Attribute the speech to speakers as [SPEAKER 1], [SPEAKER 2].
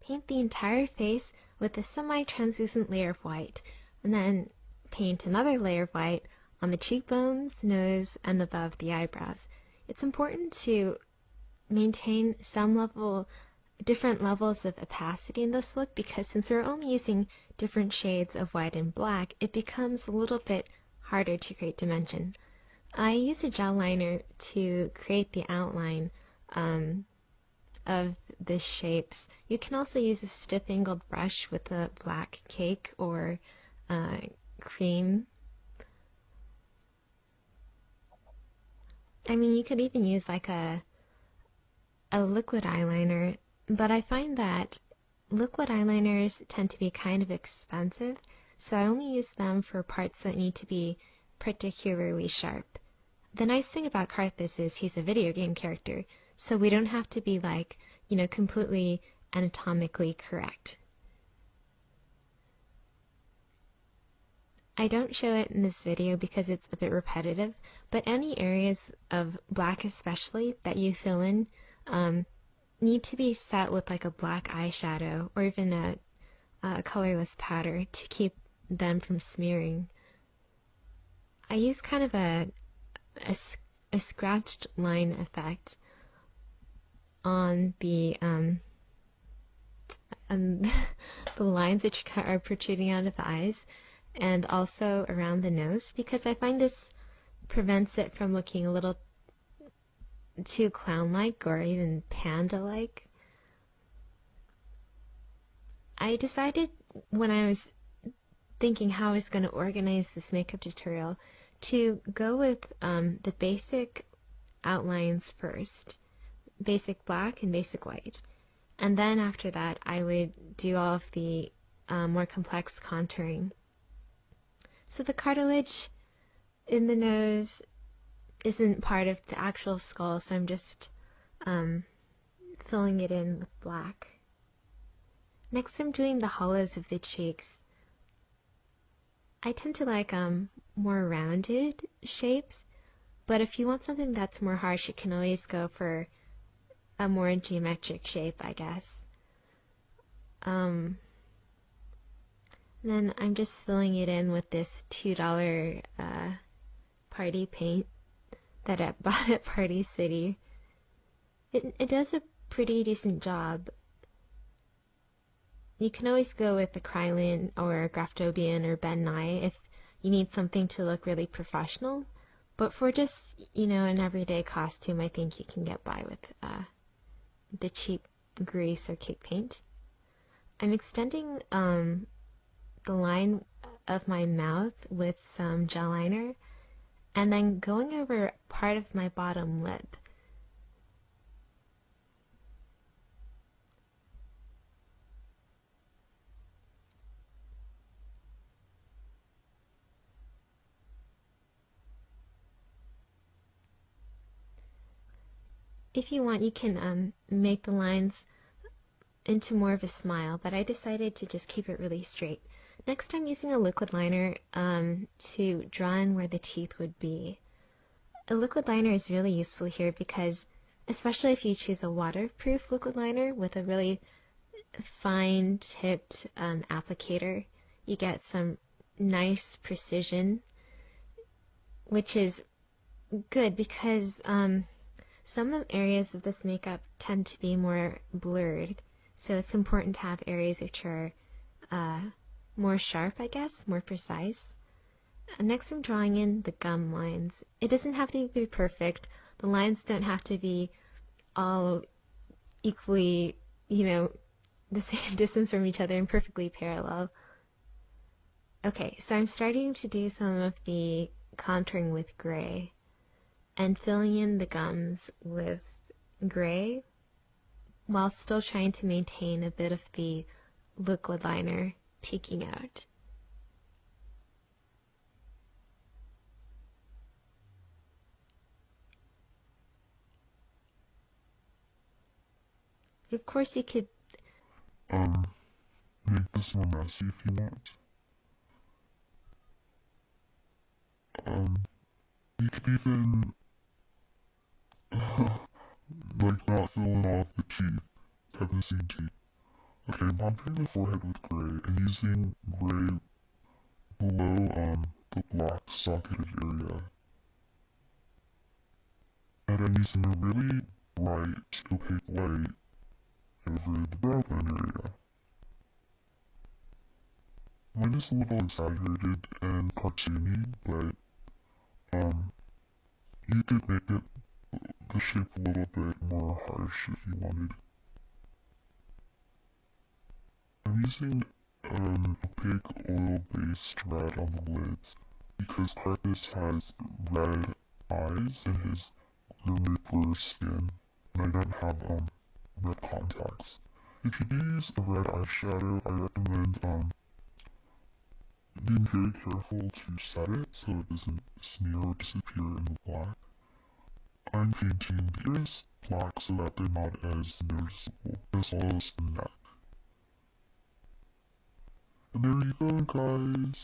[SPEAKER 1] paint the entire face with a semi-translucent layer of white, and then paint another layer of white on the cheekbones, nose, and above the eyebrows. It's important to maintain different levels of opacity in this look, because since we're only using different shades of white and black, it becomes a little bit harder to create dimension. I use a gel liner to create the outline of the shapes. You can also use a stiff angled brush with a black cake or cream. I mean, you could even use like a liquid eyeliner, but I find that liquid eyeliners tend to be kind of expensive, so I only use them for parts that need to be particularly sharp. The nice thing about Karthus is he's a video game character, so we don't have to be like, completely anatomically correct. I don't show it in this video because it's a bit repetitive, but any areas of black especially that you fill in need to be set with like a black eyeshadow or even a colorless powder to keep them from smearing. I use kind of a scratched line effect on the lines which are protruding out of the eyes, and also around the nose, because I find this prevents it from looking a little too clown-like or even panda-like. I decided when I was thinking how I was going to organize this makeup tutorial to go with the basic outlines first, basic black and basic white, and then after that I would do all of the more complex contouring. So the cartilage in the nose isn't part of the actual skull, so I'm just filling it in with black. Next I'm doing the hollows of the cheeks. I tend to like more rounded shapes, but if you want something that's more harsh, you can always go for a more geometric shape, I guess. Then I'm just filling it in with this $2 party paint that I bought at Party City. It does a pretty decent job. You can always go with a Krylon or Graftobian or Ben Nye if you need something to look really professional, but for just, an everyday costume, I think you can get by with the cheap grease or cake paint. I'm extending the line of my mouth with some gel liner, and then going over part of my bottom lip. If you want, you can make the lines into more of a smile, but I decided to just keep it really straight. Next, I'm using a liquid liner to draw in where the teeth would be. A liquid liner is really useful here because, especially if you choose a waterproof liquid liner with a really fine-tipped applicator, you get some nice precision, which is good because some areas of this makeup tend to be more blurred, so it's important to have areas which are more sharp, I guess, more precise. Next I'm drawing in the gum lines. It doesn't have to be perfect. The lines don't have to be all equally, the same distance from each other and perfectly parallel. Okay, so I'm starting to do some of the contouring with gray and filling in the gums with gray while still trying to maintain a bit of the liquid liner peeking out. Of course you could
[SPEAKER 2] make this more messy if you want. You could even like not fill in all of the teeth, have the same teeth. Okay, I'm painting the forehead with gray and using gray below the black socketed area. And I'm using a really bright opaque light over the brow bone area. Mine is a little exaggerated and cartoony, but you could make it the shape a little bit more harsh if you wanted. I'm using opaque oil-based red on the lids because Carthus has red eyes in his gourmet skin, and I don't have red contacts. If you do use a red eyeshadow, I recommend being very careful to set it so it doesn't smear or disappear in the black. I'm painting the ears black so that they're not as noticeable, as well as the neck. And there you go, guys.